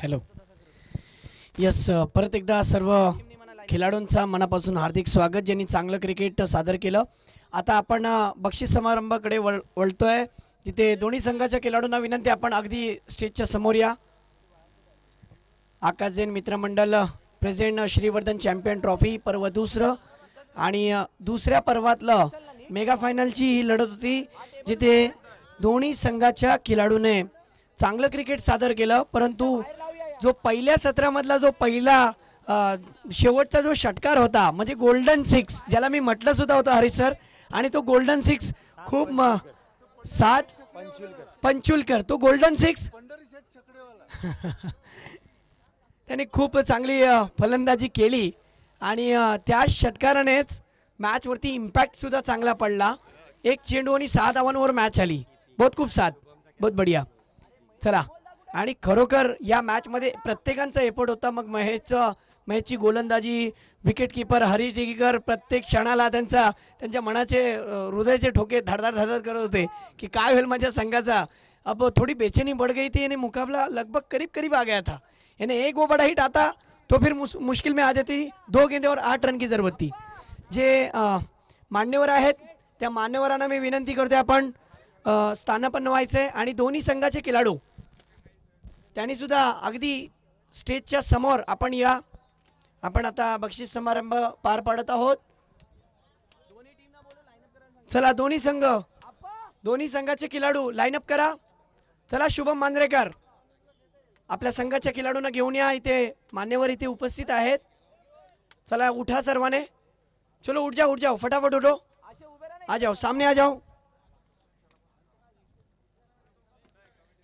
Hello. Yes, परत एकदा सर्व खेळाडूंचा मनापासून हार्दिक स्वागत, ज्यांनी चांगलं क्रिकेट सादर केलं. आता आपण बक्षीस समारंभाकडे वळतोय, तिथे दोन्ही संघाच्या खेळाडूंना विनंती, आपण अगदी स्टेजच्या समोर या. आकाश जैन मित्रमंडळ प्रेझेंट श्रीवर्धन चॅम्पियन ट्रॉफी पर्व दुसरं, आणि दुसऱ्या पर्वातलं मेगा फायनलची ही लढत होती, जिथे दोन्ही संघाच्या खेळाडूने चांगलं क्रिकेट सादर केलं. परंतु जो पहिल्या सत्रामधला जो पहिला शेवटचा जो षटकार होता, म्हणजे गोल्डन सिक्स, ज्याला मी म्हटलं सुद्धा होतं हरीश सर, आणि तो गोल्डन सिक्स खूप पंचुलकर तो गोल्डन सिक्स त्याने खूप चांगली फलंदाजी केली, आणि त्या षटकारानेच मॅचवरती इम्पॅक्ट सुद्धा चांगला पडला. एक चेंडू आणि 6 धावांवर मॅच आली. बहुत बढिया. चला, आणि खरोखर या मॅचमध्ये प्रत्येकांचा एफर्ट होता. मग महेशची गोलंदाजी, विकेट कीपर हरीश दिगीकर प्रत्येक क्षणाला त्यांच्या मनाचे हृदयाचे ठोके धडधड करत होते की काय होईल माझ्या संघाचा. अब थोड़ी बेचैनी बढ़ गई थी, यानी मुकाबला लगभग करीब आ गया था. यानी एक वो बड़ा हिट आता तो फिर मुश्किल में आ जाती. 2 गेंदे और 8 रन की जरूरत थी. जे मान्यवर आहेत त्या मान्यवरांना मी विनंती करते, आपण स्थानापन्न व्हायचे, आणि दोन्ही संघाचे खेळाडू त्यांनी सुद्धा अगदी स्टेजच्या समोर आपण या. आपण आता बक्षीस समारंभ पार पाडत आहोत. चला, दोन्ही संघाचे खेळाडू लाईनअप करा. चला, शुभम मांजरेकर आपल्या संघाच्या खेळाडूंना घेऊन या. इथे मान्यवर इथे उपस्थित आहेत. चला, उठा सर्वांनी. चलो, उठ जाओ फटाफट उठो. आ जाओ, सामने आ जाओ,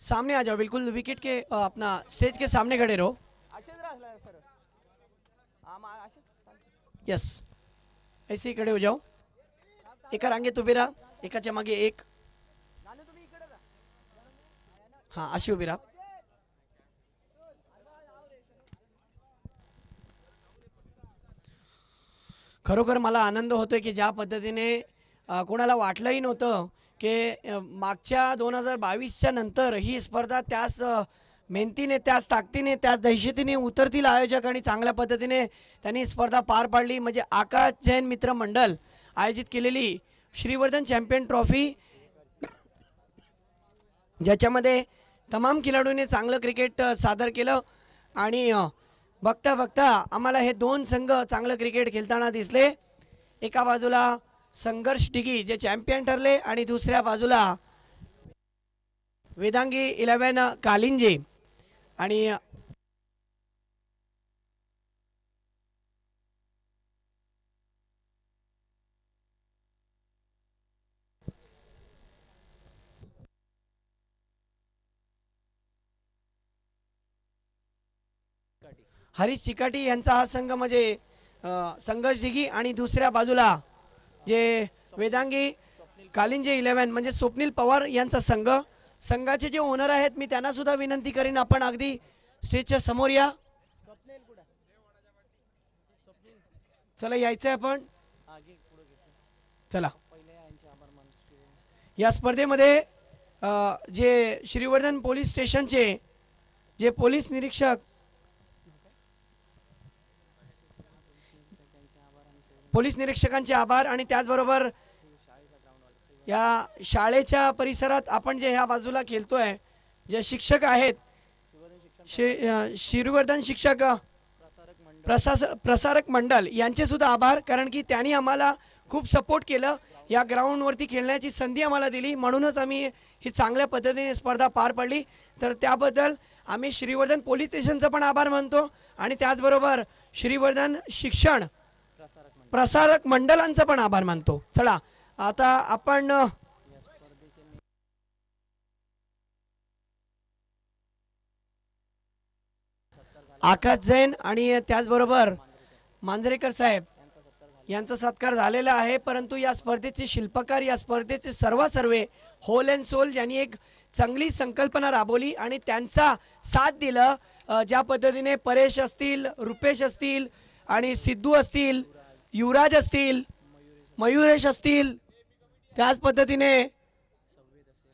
सामने आ जाओ, बिल्कुल विकेट के अपना स्टेज के सामने खड़े रहो. यस, ऐसे ही खड़े हो जाओ. एका रांगेत उभे राहा, एकाच्या मागे एक. हां, अशी उभे राहा. खरोखर मला आनंद होतोय की ज्या पद्धतीने कोणाला वाटलंही नव्हतं की मागच्या 2022च्या नंतर ही स्पर्धा त्याच मेहनतीने, त्याच ताकदीने, त्याच दहशतीने उतरतील आयोजक, आणि चांगल्या पद्धतीने त्यांनी स्पर्धा पार पाडली. म्हणजे आकाश जैन मित्र मंडळ आयोजित केलेली श्रीवर्धन चॅम्पियन ट्रॉफी, ज्याच्यामध्ये तमाम खेळाडूंनी चांगलं क्रिकेट सादर केलं, आणि बघता बघता आम्हाला हे 2 संघ चांगलं क्रिकेट खेळताना दिसले. एका बाजूला संघर्ष डिगी जे चॅम्पियन ठरले, आणि दुसऱ्या बाजूला वेदांगी 11 कालिंजे. आणि हरीश चिकाटी यांचा हा संघ म्हणजे संघर्ष दिघी, आणि दुसऱ्या बाजूला जे वेदांगी कालिंजे 11 म्हणजे स्वप्नील पवार यांचा संघ. संघाचे जे ओनर आहेत मी त्यांना सुद्धा विनंती करीन, आपण अगदी स्टेजच्या समोर या. चला, यायचं आहे आपण. चला, या स्पर्धेमध्ये जे श्रीवर्धन पोलीस स्टेशनचे जे पोलीस निरीक्षक, पोलीस निरीक्षकांचे आभार, आणि त्याचबरोबर या शाळेच्या परिसरात आपण जे ह्या बाजूला खेळतोय जे शिक्षक आहेत, श्रीवर्धन शिक्षक प्रसारक मंडळ यांचे सुद्धा आभार, कारण की त्यांनी आम्हाला खूप सपोर्ट केलं. या ग्राउंडवरती खेळण्याची संधी आम्हाला दिली, म्हणूनच आम्ही ही चांगल्या पद्धतीने स्पर्धा पार पाडली. तर त्याबद्दल आम्ही श्रीवर्धन पोलीस स्टेशनचा पण आभार मानतो, आणि त्याचबरोबर श्रीवर्धन शिक्षण प्रसारक मंडळांचा पण आभार मानतो. चला, आता आपण आकाश जैन आणि त्याचबरोबर मांजरेकर साहेब यांचा सत्कार झालेला आहे. परंतु या स्पर्धेचे शिल्पकार, या स्पर्धेचे सर्वे होल अँड सोल ज्यांनी एक चांगली संकल्पना राबवली आणि त्यांचा साथ दिलं, ज्या पद्धतीने परेश असतील, रुपेश असतील, आणि सिद्धू असतील, युवराज असतील, मयुरेश असतील, त्याच पद्धतीने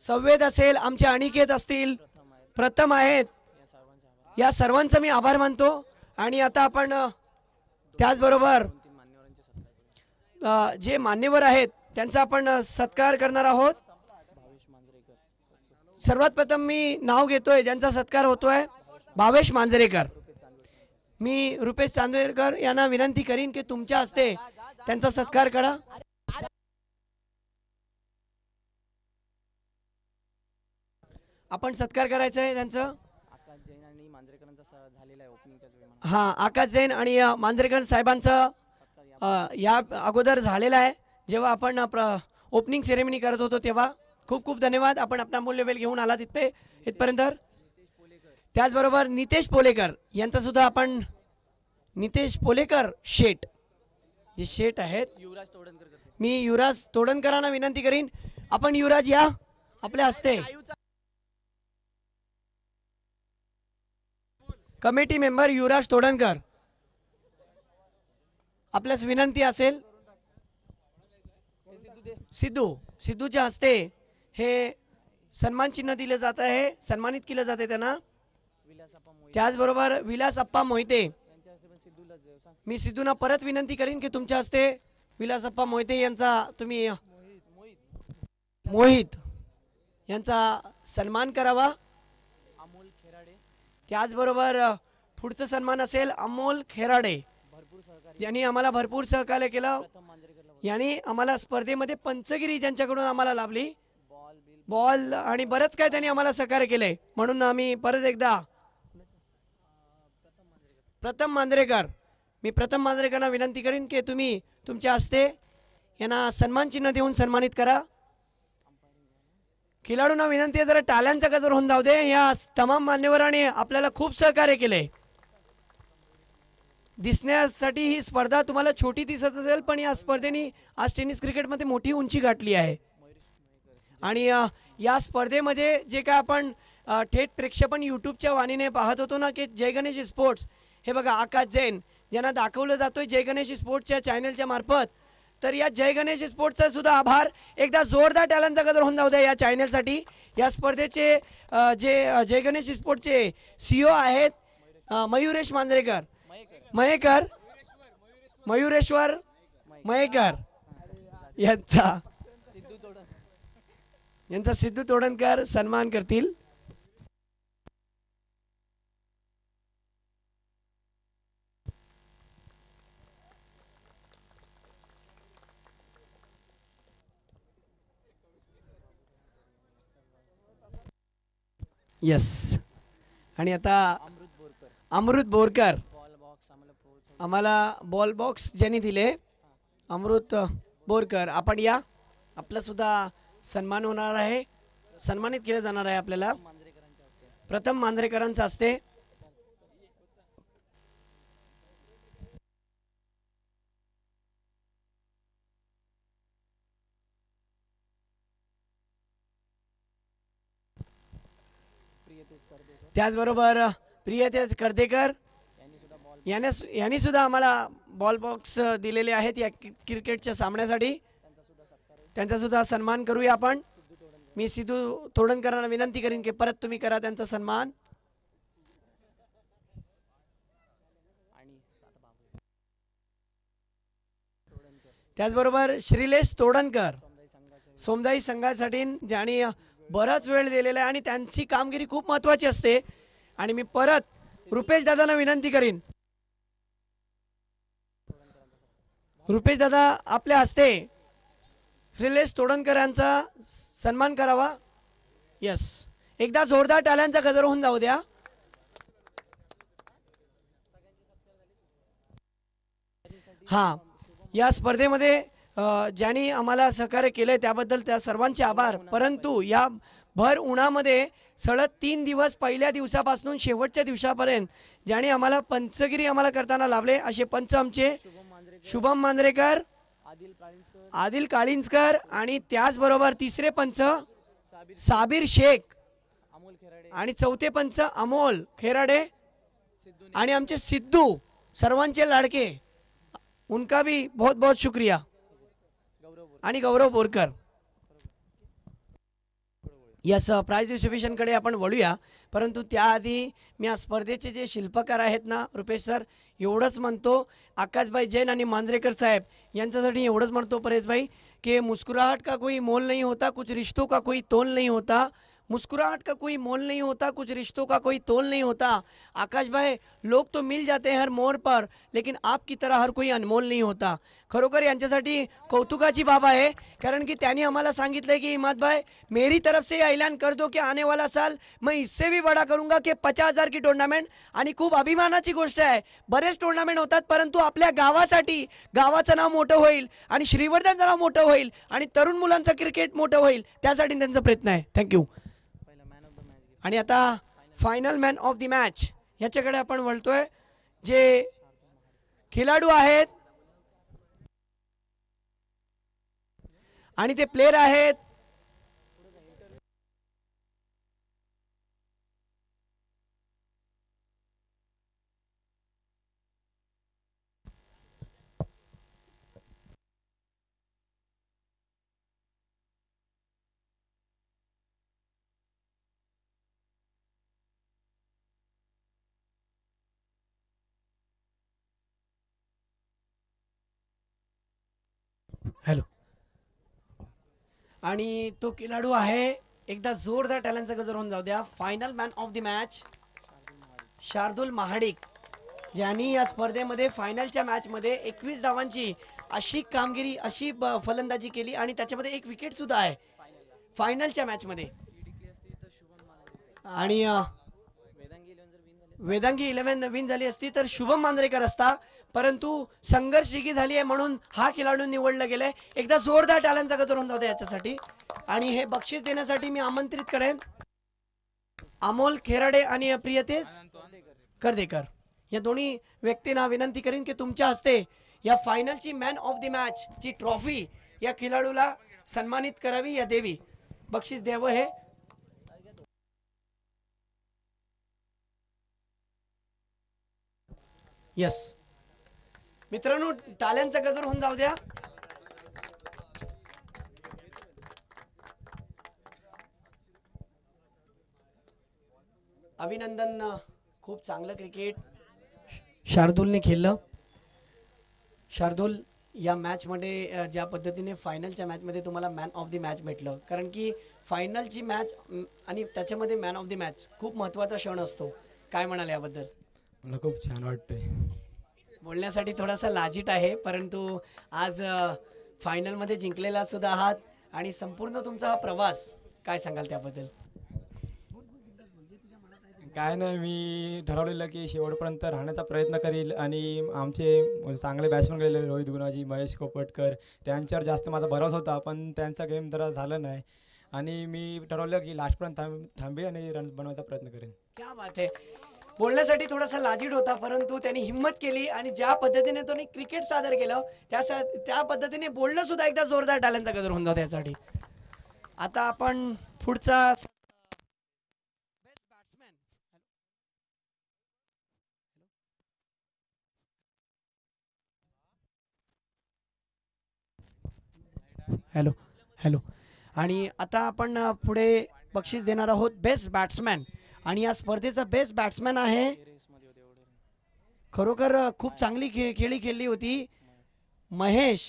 संवेद असेल, आमचे अनिकेत असतील, प्रथम आहेत, या सर्वांचा मी आभार मानतो. आणि आता आपण त्याचबरोबर जे मान्यवर आहेत त्यांचा आपण सत्कार करणार आहोत. सर्वात प्रथम मी नाव घेतोय ज्यांचा सत्कार होतोय, भावेश मांजरेकर. मी रुपेश चांदोरकर यांना विनंती करीन की तुमच्या हस्ते त्यांचा सत्कार करा. आपण सत्कार करायचा आहे त्यांचं. हां, आकाश जैन आणि मांजरेकर साहेबांचा या अगोदर झालेला आहे. जेव्हा आपण ओपनिंग सेरेमनी करत होतो तेव्हा. खूप खूप धन्यवाद. आपण आपला अमूल्य वेळ घेऊन आला इथपर्यंत. त्याचबरोबर नितेश पोलेकर यांचा सुद्धा आपण, नितेश पोलेकर शेठ जे शेठ आहेत, मी युवराज तोडणकरांना विनंती करीन आपण युवराज या आपल्या हस्ते. कमिटी मेंबर युवराज तोडणकर, आपल्यास विनंती असेल. सिद्धूच्या हस्ते हे सन्मान चिन्ह दिले जात आहे, सन्मानित केलं जाते त्यांना. त्याचबरोबर विलास अप्पा मोहिते, मी सिद्धूंना परत विनंती करीन की तुमच्या हस्ते विलास अप्पा मोहिते यांचा तुम्ही मोहित यांचा सन्मान करावा. त्याचबरोबर पुढचा सन्मान असेल अमोल खेराडे, यांनी आम्हाला भरपूर सहकार्य केलं. यांनी आम्हाला स्पर्धेमध्ये पंचगिरी ज्यांच्याकडून आम्हाला लाभली, बॉल आणि बरंच काय त्यांनी आम्हाला सहकार्य केले. म्हणून आम्ही परत एकदा प्रथम मांजरेकर, मी प्रथम मांजरेकरांना विनंती करीन की तुम्ही तुमच्या हस्ते यांना सन्मान चिन्ह देऊन सन्मानित करा. खिलाडूंना विनंती आहे जरा टाळ्यांचा गजर होऊन जाऊ दे. या तमाम मान्यवरांनी आपल्याला खूप सहकार्य केले. दिसण्यासाठी ही स्पर्धा तुम्हाला छोटी दिसत असेल, पण या स्पर्धेने आज टेनिस क्रिकेटमध्ये मोठी उंची गाठली आहे. आणि या स्पर्धेमध्ये जे काय आपण थेट प्रेक्षेपण यूट्यूबच्या वाणीने पाहत होतो ना की जय गणेश स्पोर्ट्स, हे बघा आकाश जैन ज्यांना दाखवलं जातोय जय गणेश स्पोर्ट्सच्या चॅनलच्या मार्फत. तर या जय गणेश स्पोर्ट्सचा सुद्धा आभार. एकदा जोरदार टाळ्यांचा गजर होऊन जाऊ द्या या चॅनलसाठी. या स्पर्धेचे जे जय गणेश स्पोर्ट्सचे CEO आहेत मयुरेश मांजरेकर, मयुरेश्वर मयेकर यांचा सिद्धू तोडणकर सन्मान करतील. यस. आणि आता अमृत बोरकर, आम्हाला बॉल बॉक्स ज्यांनी दिले अमृत बोरकर, आपण या. आपला सुद्धा सन्मान होणार आहे, सन्मानित केलं जाणार आहे आपल्याला प्रथम मांजरेकरांचा हस्ते. त्याचबरोबर प्रियतेज कर्देकर यांनी सुद्धा आम्हाला बॉल बॉक्स दिलेले आहेत या क्रिकेटच्या सामन्यासाठी. त्यांचा सुद्धा सन्मान करूया आपण. मी सिद्धू तोडणकरांना विनंती करीन की परत तुम्ही करा त्यांचा सन्मान. त्याचबरोबर श्रीलेश तोडणकर सोमदाई संघासाठी ज्यांनी बराच वेळ दिलेला आहे आणि त्यांची कामगिरी खूप महत्त्वाची असते. आणि मी परत रुपेश दादांना विनंती करीन, रुपेश दादा आपल्या हस्ते श्रीलेश तोडणकर यांचा सन्मान करावा. यस, एकदा जोरदार टाळ्यांचा गजर होऊन जाऊ द्या. हां, या स्पर्धेमध्ये ज्यांनी आम्हाला सहकार्य केले त्याबद्दल त्या सर्वांचे आभार. परंतु या भर उन्हामध्ये सलग 3 दिवस पहिल्या दिवसापासून शेवटच्या दिवसापर्यंत ज्यांनी आम्हाला पंचगिरी आम्हाला करताना लाभले असे पंच आमचे शुभम मांजरेकर, आदिल काळिंजकर आणि त्याचबरोबर तिसरे पंच साबिर शेख आणि चौथे पंच अमोल खेराडे आणि आमचे सिद्धू सर्वांचे लाडके, उनका भी बहुत बहुत शुक्रिया. आणि गौरव बोरकर यस, प्राइज डिस्ट्रीब्युशनकडे आपण वळूया, परंतु त्याआधी मी या स्पर्धेचे जे शिल्पकार आहेत ना रुपेश सर, एवढंच म्हणतो, आकाशभाई जैन आणि मांजरेकर साहेब यांच्यासाठी एवढंच म्हणतो परेशभाई, की मुस्कुराहट का कोई मोल नहीं होता, कुछ रिश्तों का कोई तोल नहीं होता. मुस्कुराहट का कोई मोल नहीं होता, कुछ रिश्तों का कोई तोल नहीं होता. आकाश भाई, लोग तो मिल जाते हैं हर मोड़ पर, लेकिन आपकी तरह हर कोई अनमोल नहीं होता. खरोखर यांच्यासाठी कौतुकाची बाब आहे, कारण की त्यांनी आम्हाला सांगितलं की हिम्मत भाई, मेरी तरफ से ऐलान कर दो कि आने वाला साल मैं इससे भी बड़ा करूंगा की 50,000 की टूर्नामेंट. आणि खूप अभिमानाची गोष्ट आहे. बरेच टूर्नामेंट होतात, परंतु आपल्या गावासाठी गावाचं नाव मोठं होईल आणि श्रीवर्धनचं नाव मोठं होईल आणि तरुण मुलांचं क्रिकेट मोठं होईल, त्यासाठी त्यांचा प्रयत्न आहे. थँक्यू. आणि आता final man of the match याच्याकडे आपण वळतोय. जे खेळाडू आहेत आणि ते प्लेयर आहेत हॅलो, आणि तो खेळाडू आहे, एकदा जोरदार टॅलेंटचा गजर होऊन जाऊ द्या. Final man of the match Shardul Mahadik, ज्यांनी या स्पर्धेमध्ये फायनलच्या मॅचमध्ये 21 धावांची अशी कामगिरी, अशी फलंदाजी केली आणि त्याच्यामध्ये एक विकेट सुद्धा आहे फायनलच्या मॅचमध्ये. आणि वेदांगी 11 विन झाली असती तर शुभम मांजरेकर असता, परंतु संघर्ष ही झाली आहे म्हणून हा खेळाडू निवडला गेलाय. एकदा जोरदार टॅलेंटचा गजर होऊन जाऊ याच्यासाठी. आणि हे बक्षीस देण्यासाठी मी आमंत्रित करेन अमोल खेराडे आणि प्रियतेज करदेकर या दोन्ही व्यक्तींना विनंती करीन की तुमच्या हस्ते या फायनलची मॅन ऑफ द मॅच ची ट्रॉफी या खेळाडूला सन्मानित करावी या देवी, बक्षीस द्यावं. हे यस मित्रांनो, टाळ्यांचा गजर होऊन जाऊ द्या. अभिनंदन, खूप चांगलं क्रिकेट शार्दुलने खेळलं. शार्दुल या मॅचमध्ये ज्या पद्धतीने फायनलच्या मॅचमध्ये तुम्हाला मॅन ऑफ द मॅच भेटलं, कारण की फायनलची मॅच आणि त्याच्यामध्ये मॅन ऑफ द मॅच खूप महत्त्वाचा क्षण असतो. काय म्हणाल याबद्दल? मला खूप छान वाटतंय. बोलण्यासाठी थोडासा लाजित आहे, परंतु आज फायनलमध्ये जिंकलेला सुद्धा आहात आणि संपूर्ण तुमचा हा प्रवास, काय सांगाल त्याबद्दल? काय नाही, मी ठरवलेलं की शेवटपर्यंत राहण्याचा प्रयत्न करील आणि आमचे चांगले बॅट्समन गेलेले रोहित गुणाजी, महेश कोपटकर, त्यांच्यावर जास्त माझा भरोसा होता, पण त्यांचा गेम जरा झालं नाही आणि मी ठरवलं की लास्टपर्यंत थांबे आणि रन बनवायचा प्रयत्न करेन. क्या बात आहे. बोलण्यासाठी थोडासा लाजिड होता, परंतु त्यांनी हिम्मत केली आणि ज्या पद्धतीने त्यांनी क्रिकेट सादर केलं त्या पद्धतीने बोलणं सुद्धा एकदा जोरदार टॅलेंटचा गजर होऊन जातो यासाठी. आता आपण पुढचा बेस्ट बॅट्समॅन, हॅलो हॅलो, आणि आता आपण पुढे बक्षीस देणार आहोत बेस्ट बॅट्समॅन. आणि या स्पर्धेचा बेस्ट बॅट्समॅन आहे, खरोखर खूप चांगली खेळी खेळली होती, महेश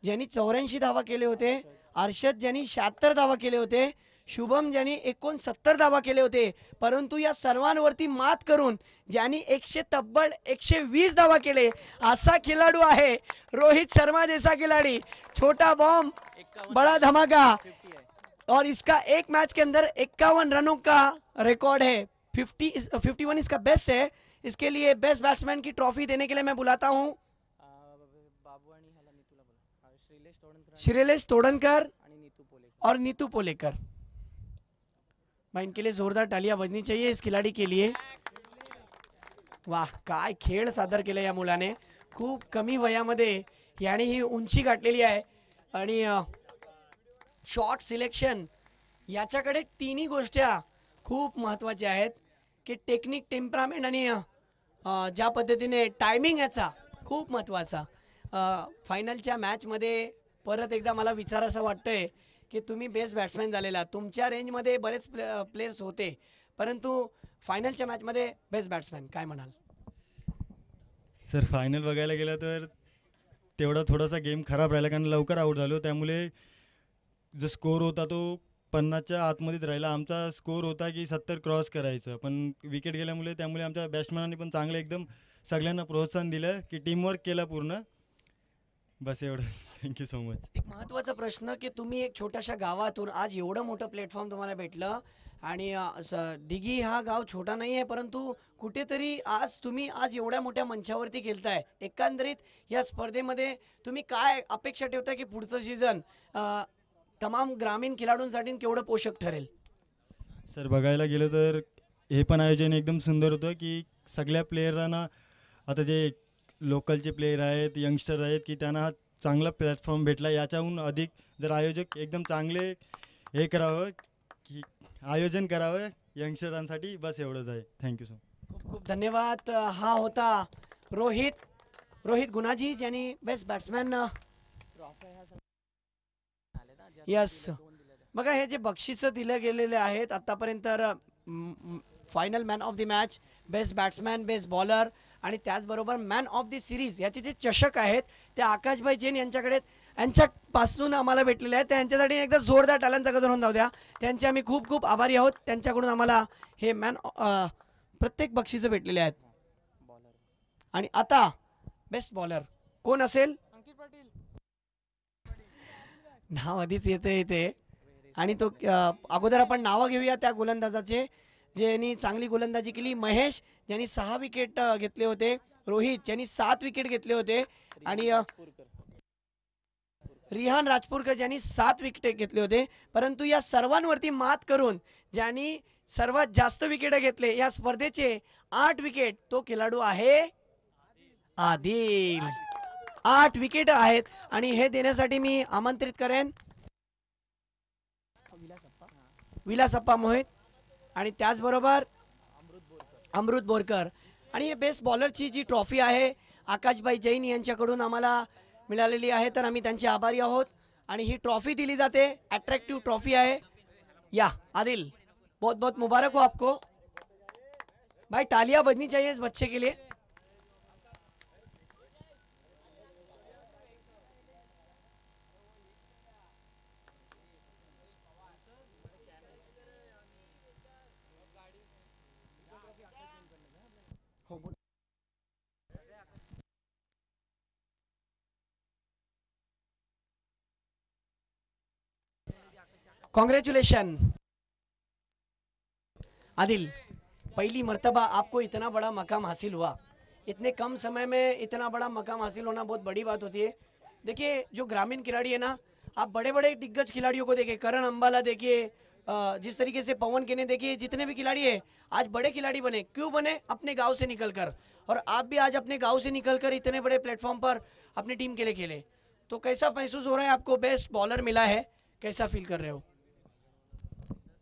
ज्यांनी 84 धावा केले होते, अर्षद ज्यांनी 76 धावा केले होते, शुभम ज्यांनी 69 धावा केले होते. परंतु या सर्वांवरती मात करून ज्यांनी तब्बल 120 धावा केले असा खेळाडू आहे रोहित शर्मा जैसा खिलाड़ी. छोटा बॉम्ब बड़ा धमाका, और इसका एक मैच के अंदर 51 रनों का रिकॉर्ड है. 51 इसका बेस्ट है. इसके लिए बेस्ट बैट्समैन की ट्रॉफी देने के लिए मैं बुलाता हूँ श्रीलेश तोडनकर और नीतू पोलेकर. मैं इनके लिए जोरदार तालियां बजनी चाहिए इस खिलाड़ी के लिए. वाह, काय खेळ सादर केलं या मुलाने. खूप कमी वयामध्ये याने ही उंची गाठलेली आहे आणि शॉट सिलेक्शन याच्याकडे तिन्ही गोष्टी खूप महत्त्वाच्या आहेत की टेक्निक, टेम्परामेंट आणि ज्या पद्धतीने टायमिंग याचा खूप महत्त्वाचा. फायनलच्या मॅचमध्ये परत एकदा मला विचारायचं वाटतंय की तुम्ही बेस्ट बॅट्समॅन झालेला. तुमच्या रेंजमध्ये बरेच प्लेयर्स होते, परंतु फायनलच्या मॅचमध्ये बेस्ट बॅट्समॅन, काय म्हणाल? सर फायनल बघायला गेलं तर तेवढा थोडासा गेम खराब राहिला, कारण लवकर आऊट झालो. त्यामुळे जो स्कोर होता तो 50च्या आतमध्येच राहिला. आमचा स्कोर होता की 70 क्रॉस करायचं, पण विकेट गेल्यामुळे त्यामुळे आमच्या बॅट्समॅनांनी पण चांगलं एकदम सगळ्यांना प्रोत्साहन दिलं की टीमवर्क केला पूर्ण. बस एवढं. Thank you so much. एक महत्त्वाचा प्रश्न की तुम्ही एक छोट्याशा गावातून आज एवढं मोठं प्लॅटफॉर्म तुम्हाला भेटलं आणि दिघी हा गाव छोटा नाही आहे, परंतु कुठेतरी आज तुम्ही आज एवढ्या मोठ्या मंचावरती खेळताय. एकंदरीत या स्पर्धेमध्ये तुम्ही काय अपेक्षा ठेवताय की पुढचं सीझन तमाम ग्रामीण खेळाडूंसाठी केवढं पोषक ठरेल? सर बघायला गेलं तर हे पण आयोजन एकदम सुंदर होतं की सगळ्या प्लेयरांना, आता जे लोकलचे प्लेयर आहेत, यंगस्टर आहेत, की त्यांना हा चांगला प्लॅटफॉर्म भेटला. याच्याहून अधिक जर आयोजक एकदम चांगले हे करावं की आयोजन करावं यंगस्टरांसाठी. बस एवढंच आहे. Thank you so much. खूप खूप धन्यवाद. हा होता रोहित गुणाजी, ज्यांनी बेस्ट बॅट्समॅन. यस, बघा हे जे बक्षिसं दिले गेलेले आहेत आत्तापर्यंत, final man of the match, best batsman, best bowler आणि त्याचबरोबर मॅन ऑफ द सिरीज याचे जे चषक आहेत ते आकाशभाई जैन यांच्यापासून आम्हाला भेटलेले आहेत. त्यांच्यासाठी एकदा जोरदार टाळ्यांचा गजर होऊन जाऊ द्या. त्यांचे आम्ही खूप खूप आभारी आहोत. त्यांच्याकडून आम्हाला हे प्रत्येक बक्षिसं भेटलेले आहेत. आणि आता बेस्ट बॉलर कोण असेल? नाव आधीच येते आणि तो अगोदर आपण नावं घेऊया त्या गोलंदाजाचे ज्यांनी चांगली गोलंदाजी केली. महेश ज्यांनी 6 विकेट घेतले होते, रोहित ज्यांनी 7 विकेट घेतले होते आणि रिहान राजपूरकर ज्यांनी 7 विकेट घेतले होते. परंतु या सर्वांवरती मात करून ज्यांनी सर्वात जास्त विकेट घेतले या स्पर्धेचे 8 विकेट, तो खेळाडू आहे आदिल. 8 विकेट आहेत आणि हे देण्यासाठी मी आमंत्रित करेन विलासप्पा मोहित आणि त्याचबरोबर अमृत बोरकर. आणि हे बेस्ट बॉलरची जी ट्रॉफी आहे आकाशभाई जैन यांच्याकडून आम्हाला मिळालेली आहे, तर आम्ही त्यांचे आभारी आहोत. आणि ही ट्रॉफी दिली जाते, अट्रॅक्टिव्ह ट्रॉफी आहे. या आदिल, बहुत बहुत मुबारक हो आपको भाई. तालियां बजनी चाहिए इस बच्चे के लिए. कॉन्ग्रेचुलेशन आदिल, पहली मर्तबा आपको इतना बड़ा मकाम हासिल हुआ. इतने कम समय में इतना बड़ा मकाम हासिल होना बहुत बड़ी बात होती है. देखिए जो ग्रामीण खिलाड़ी है ना, आप बड़े बड़े दिग्गज खिलाड़ियों को देखिए, करण अंबाला देखिए, जिस तरीके से पवन केने देखिए, जितने भी खिलाड़ी है आज बड़े खिलाड़ी बने. क्यों बने? अपने गांव से निकलकर. और आप भी आज अपने गांव से निकलकर इतने बड़े प्लेटफॉर्म पर अपनी टीम के लिए खेले. तो कैसा महसूस हो रहा है आपको? बेस्ट बॉलर मिला है, कैसा फील कर रहे हो?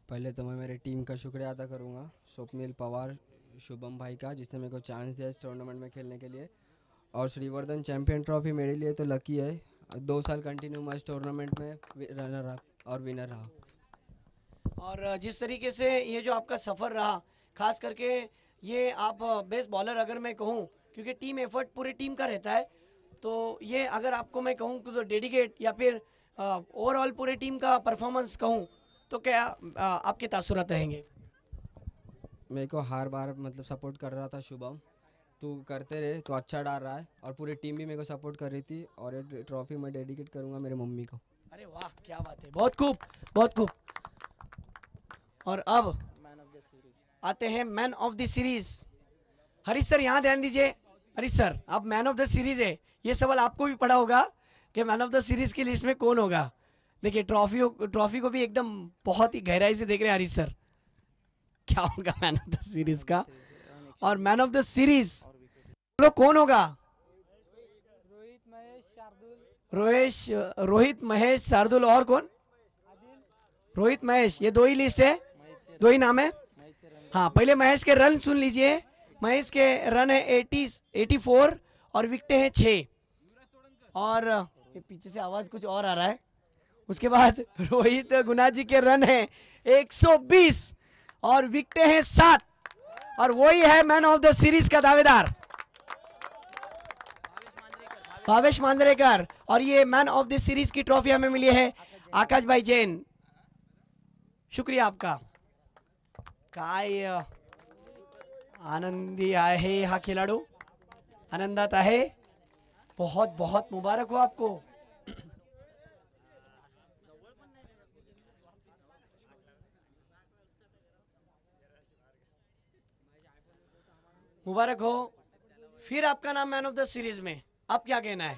पहले तो मैं मेरी टीम का शुक्रिया अदा करूंगा, स्वप्निल पवार, शुभम भाई का, जिसने मेरे को चांस दिया इस टूर्नामेंट में खेलने के लिए. और श्रीवर्धन चैंपियन ट्रॉफी मेरे लिए तो लकी है. 2 साल कंटिन्यू मैं इस टूर्नामेंट में रनर अप और विनर रहा. और जिस तरीके से ये जो आपका सफ़र रहा, खास करके ये आप बेस्ट बॉलर अगर मैं कहूँ, क्योंकि टीम एफर्ट पूरी टीम का रहता है, तो ये अगर आपको मैं कहूँ तो डेडिकेट या फिर ओवरऑल पूरे टीम का परफॉर्मेंस कहूँ तो क्या आपके तासुरात रहेंगे? मेरे को हर बार मतलब सपोर्ट कर रहा था शुभम, तू करते रहे, तो अच्छा डाल रहा है. और पूरी टीम भी मेरे को सपोर्ट कर रही थी. और ये ट्रॉफी मैं डेडिकेट करूंगा मेरे मम्मी को. अरे वाह, क्या बात है, बहुत खूब, बहुत खूब. और अब आते हैं man of the series. Harish sir यहाँ ध्यान दीजिए. हरीश सर, अब मैन ऑफ द सीरीज है, ये सवाल आपको भी पड़ा होगा कि मैन ऑफ द सीरीज की लिस्ट में कौन होगा. देखिए ट्रॉफी को भी एकदम बहुत ही गहराई से देख रहे हैं हरीश सर. क्या होगा मैन ऑफ द सीरीज का? और मैन ऑफ द सीरीज बोलो कौन होगा? रोहित महेश शार्दुल. और कौन? रोहित महेश, ये 2 ही लिस्ट है, 2 ही नाम है. हाँ, पहले महेश के रन सुन लीजिए. महेश के रन है 84 और विकेटें हैं 6. और ये पीछे से आवाज कुछ और आ रहा है. उसके बाद रोहित गुना जी के रन है 120 और विकेटें हैं 7 और वही है मैन ऑफ द सीरीज का दावेदार भावेश मांजरेकर। और ये मैन ऑफ द सीरीज की ट्रॉफी हमें मिली है आकाश भाई जैन, शुक्रिया आपका। काय आनंदी आहे हा खिलाडू, आनंदात आहे, बहुत बहुत मुबारक हो आपको। मुबारक हो फिर आपका नाम मैन ऑफ द सीरीज में, अब क्या कहना है?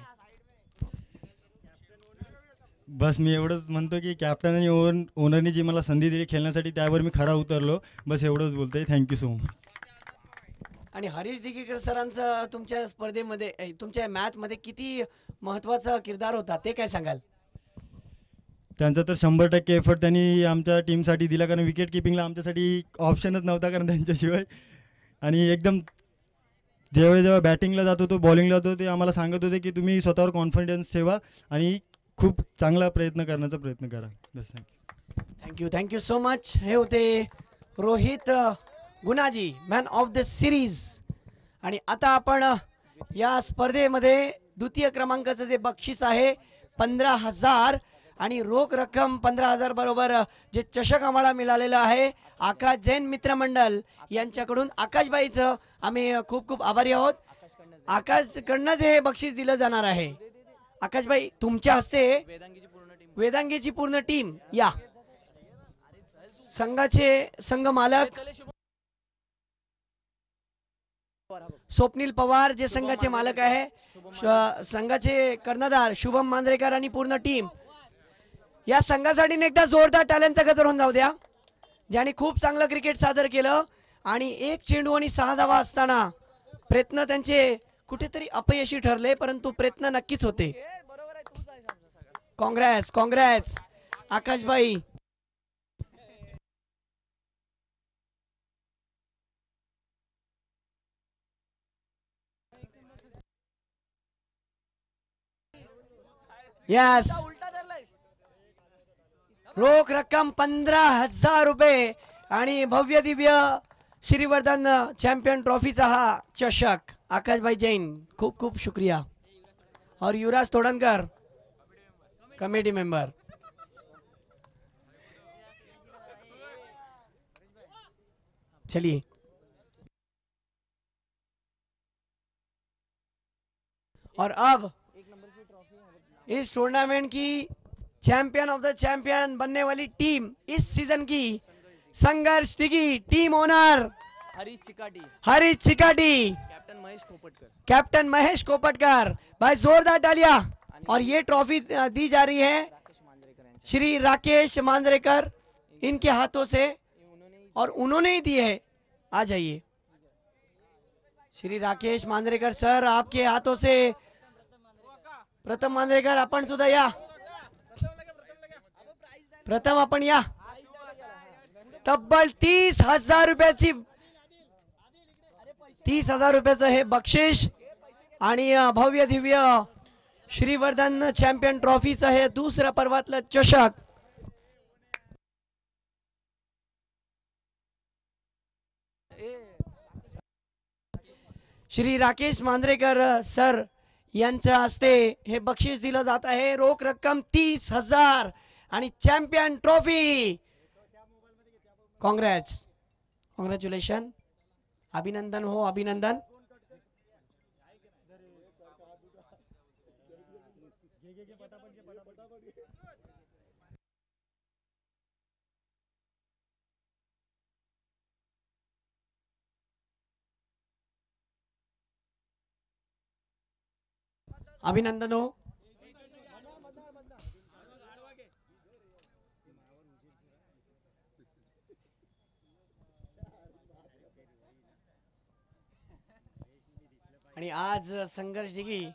बस मी एवढंच म्हणतो की कॅप्टन आणि ओनरनी जी मला संधी दिली खेळण्यासाठी त्यावर मी खरा उतरलो, बस एवढंच बोलतोय. Thank you so much. आणि हरीश डिकेकर सरांचा तुमच्या स्पर्धेमध्ये तुमच्या मॅच मध्ये किती महत्वाचा किरदार होता ते काय सांगाल? त्यांचा तर 100% एफर्ट त्यांनी आमच्या टीमसाठी दिला, कारण विकेट किपिंगला आमच्यासाठी ऑप्शनच नव्हता कारण त्यांच्याशिवाय. आणि एकदम जेव्हा बॅटिंगला जात होतो बॉलिंगला जातो ते आम्हाला सांगत होते की तुम्ही स्वतःवर कॉन्फिडन्स ठेवा आणि खूप चांगला प्रयत्न करण्याचा प्रयत्न करा. बस थँक्यू थँक्यू सो मच. हे होते Rohit Gunaji man of the series. आणि आता आपण या स्पर्धेमध्ये द्वितीय क्रमांकाचं जे बक्षीस आहे 15,000 आणि रोख रक्कम 15,000 बरोबर जे चषक आम्हाला मिळालेलं आहे आकाश जैन मित्रमंडळ यांच्याकडून आकाशबाईचं आम्ही खूप खूप आभारी आहोत. आकाशकडनंच हे बक्षीस दिलं जाणार आहे. आकाशबाई तुमच्या हस्ते वेदांगीची पूर्ण टीम या संघाचे संघ मालक स्वप्नील पवार जे संघाचे मालक आहे, संघाचे कर्णधार शुभम मांजरेकर आणि पूर्ण टीम या संघासाठी एकदा जोरदार टाळ्यांचा गजर होऊन जाऊ द्या, ज्याने खूप चांगलं क्रिकेट सादर केलं. आणि एक चेंडू आणि 6 धावा असताना प्रयत्न त्यांचे कुठेतरी अपयशी ठरले, परंतु प्रयत्न नक्कीच होते. काँग्रेस काँग्रेस आकाशबाई. यस, रोख रक्कम 15,000 रुपये आणि भव्य दिव्य श्रीवर्धन चॅम्पियन ट्रॉफीचा हा चषक. आकाशभाई जैन खूप खूप शुक्रिया. और युवराज तोडणकर कमेटी मेंबर. चलिए और अब इस टूर्नामेंट की चैंपियन ऑफ द चैंपियन बनने वाली टीम इस सीजन की संघर्ष की टीम ओनर हरीश चिकाटी, कैप्टन महेश कोपटकर. भाई जोरदार तालियां. और ये ट्रॉफी दी जा रही है श्री राकेश मांजरेकर इनके हाथों से और उन्होंने ही दी है. आ जाइए श्री राकेश मांजरेकर सर, आपके हाथों से प्रथम मांजरेकर आपण सुद्धा या. प्रथम आपण या. तब्बल 30,000 रुपयाची 30,000 रुपयाचं हे बक्षीस आणि भव्य दिव्य श्रीवर्धन चॅम्पियन ट्रॉफीचं हे दुसऱ्या पर्वातलं चषक. श्री राकेश मांजरेकर सर यांच्या हस्ते हे बक्षीस दिलं जात आहे. रोख रक्कम 30,000 आणि चॅम्पियन ट्रॉफी. काँग्रेस कॉंग्रॅच्युलेशन, अभिनंदन हो अभिनंदन. अभिनंदन हो. आणि आज संघर्ष जिगी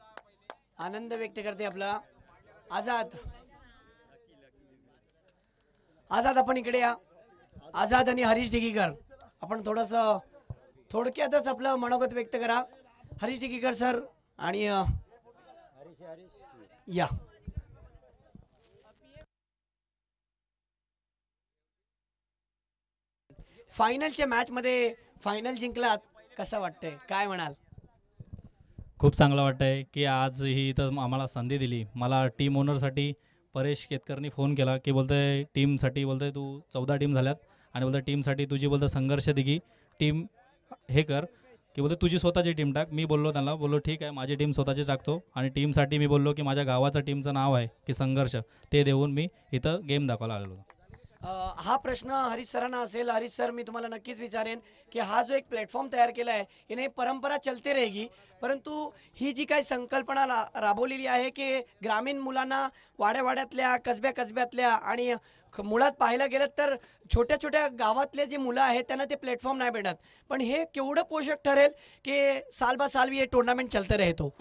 आनंद व्यक्त करते आपला आझाद. आझाद आपण इकडे या. आझाद आणि हरीश डिगीकर आपण थोडक्यातच आपलं मनोगत व्यक्त करा. हरीश डिगीकर सर आणि या. फायनलच्या मॅचमध्ये फायनल जिंकलात, कसं वाटतंय, काय म्हणाल? खूप चांगलं वाटतं आहे की आज ही इथं आम्हाला संधी दिली. मला टीम ओनरसाठी परेश केतकरनी फोन केला की बोलतोय टीमसाठी, बोलतोय तू 14 टीम झाल्यात आणि बोलतोय टीमसाठी तुझी बोलतं संघर्ष दिगी टीम हे कर की बोलतो तुझी स्वतःची टीम टाक. मी बोललो त्यांना, बोललो ठीक आहे माझी टीम स्वतःची टाकतो आणि टीमसाठी मी बोललो की माझ्या गावाचं टीमचं नाव आहे की संघर्ष, ते देऊन मी इथं गेम दाखवायला आलेलो. हा प्रश्न हरीश सरांना असेल. हरीश सर, मी तुम्हाला नक्कीच विचारेन की हा जो एक प्लॅटफॉर्म तयार केला आहे याने परंपरा चलते रहेगी, परंतु ही जी काही संकल्पना राबवलेली आहे की ग्रामीण मुलांना वाड्यावाड्यातल्या कसब्यातल्या आणि मुळात पाहायला गेलं तर छोट्या छोट्या गावातले जे मुलं आहेत त्यांना ते प्लॅटफॉर्म नाही भेटत, पण हे केवढं पोषक ठरेल की साल बा साल ये टुर्नामेंट चलते रहेतो.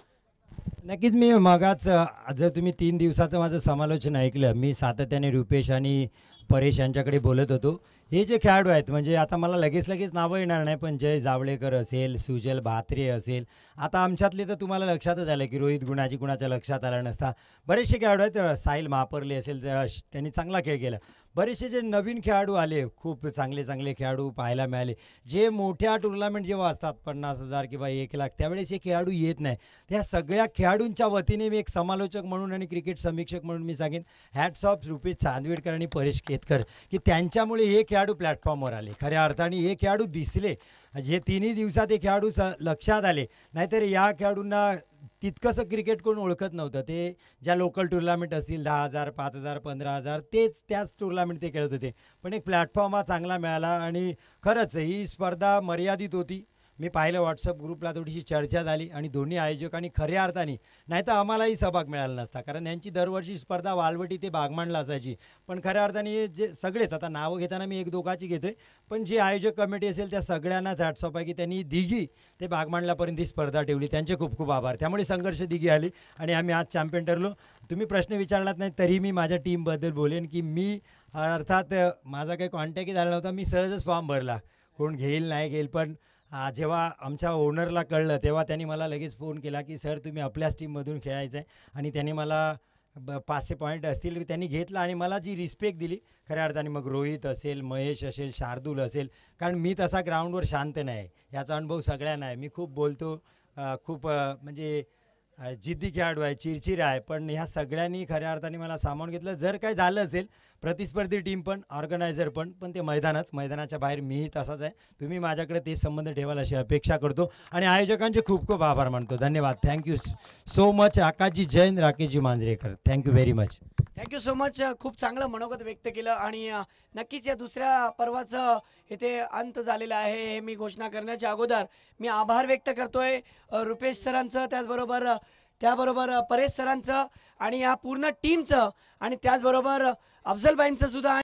नक्कीच. मी मगाच जर तुम्ही 3 दिवसाचं माझं समालोचन ऐकलं, मी सातत्याने रुपेश आणि परेश यांच्याकडे बोलत होतो. हे जे खेळाडू आहेत म्हणजे आता मला लगेच नावं येणार नाही, पण जय जावळेकर असेल, सुजल भात्रे असेल, आता आमच्यातले तर तुम्हाला लक्षातच आलं की रोहित गुणाजी कुणाच्या लक्षात आला नसता. बरेचसे खेळाडू आहेत, साहिल महापर्ले असेल, त्यांनी चांगला खेळ केला. बरेचसे जे नवीन खेळाडू आले, खूप चांगले खेळाडू पाहायला मिळाले. जे मोठ्या टुर्नामेंट जेव्हा असतात 50,000 किंवा 1,00,000 त्यावेळेस हे खेळाडू येत नाही. त्या सगळ्या खेळाडूंच्या वतीने मी एक समालोचक म्हणून आणि क्रिकेट समीक्षक म्हणून मी सांगेन हॅट्स ऑफ रुपेश चांदवेडकर आणि परेश केतकर की त्यांच्यामुळे हे खेळाडू प्लॅटफॉर्मवर आले. खऱ्या अर्थाने हे खेळाडू दिसले, जे 3 दिवसात हे खेळाडू लक्षात आले. नाहीतर या खेळाडूंना तितकंसं क्रिकेट कोण ओळखत नव्हतं. ते ज्या लोकल टुर्नामेंट असतील 10,000 5,000 15,000 त्याच टुर्नामेंट ते खेळत होते. पण एक प्लॅटफॉर्म हा चांगला मिळाला आणि खरंच ही स्पर्धा मर्यादित होती. मी पाहिलं व्हॉट्सअप ग्रुपला थोडीशी चर्चा झाली आणि दोन्ही आयोजकांनी खऱ्या अर्थाने, नाही तर आम्हालाही सहभाग मिळाला नसता, कारण यांची दरवर्षी स्पर्धा वालवटी ते बागमांडला असायची. पण खऱ्या अर्थाने जे सगळेच, आता नावं घेताना मी 1-2 घेतो आहे, पण जे आयोजक कमिटी असेल त्या सगळ्यांनाच हॅट्सऑफ आहे की त्यांनी दिघी ते बागमांडलापर्यंत ही स्पर्धा ठेवली. त्यांचे खूप खूप आभार. त्यामुळे संघर्ष दिघी आली आणि आम्ही आज चॅम्पियन ठरलो. तुम्ही प्रश्न विचारलात नाही तरी मी माझ्या टीमबद्दल बोलेन की मी अर्थात माझा काही कॉन्टॅक्टही झाला नव्हता. मी सहजच फॉर्म भरला, कोण घेईल नाही घेईल, पण जेव्हा आमच्या ओनरला कळलं तेव्हा त्यांनी मला लगेच फोन केला की सर तुम्ही आपल्याच टीममधून खेळायचं आहे, आणि त्यांनी मला 500 पॉईंट असतील त्यांनी घेतलं आणि मला जी रिस्पेक्ट दिली खऱ्या अर्थाने. मग रोहित असेल, महेश असेल, शार्दूल असेल, कारण मी तसा ग्राउंडवर शांत नाही, याचा अनुभव सगळ्यांना आहे. मी खूप बोलतो, खूप म्हणजे जिद्दी खेळाडू आहे, चिरचिर आहे, पण ह्या सगळ्यांनी खऱ्या अर्थाने मला सामावून घेतलं. जर काय झालं असेल, प्रतिस्पर्धी टीम पण, ऑर्गनायझर पण ते मैदानाच्या बाहेर मीही तसाच आहे. तुम्ही माझ्याकडे ते संबंध ठेवाल अशी अपेक्षा करतो आणि आयोजकांचे खूप खूप आभार मानतो. धन्यवाद. Thank you so much. Akashji Jain, Rakeshji Manjrekar, thank you very much. Thank you so much. खूप चांगलं मनोगत व्यक्त केलं आणि नक्कीच या दुसऱ्या पर्वाचं इथे अंत झालेला आहे हे मी घोषणा करण्याच्या अगोदर मी आभार व्यक्त करतोय रुपेश सरांचं, त्याबरोबर परेश सरांचं आणि या पूर्ण टीमचं, आणि त्याचबरोबर अफजलबाईंचं सुद्धा.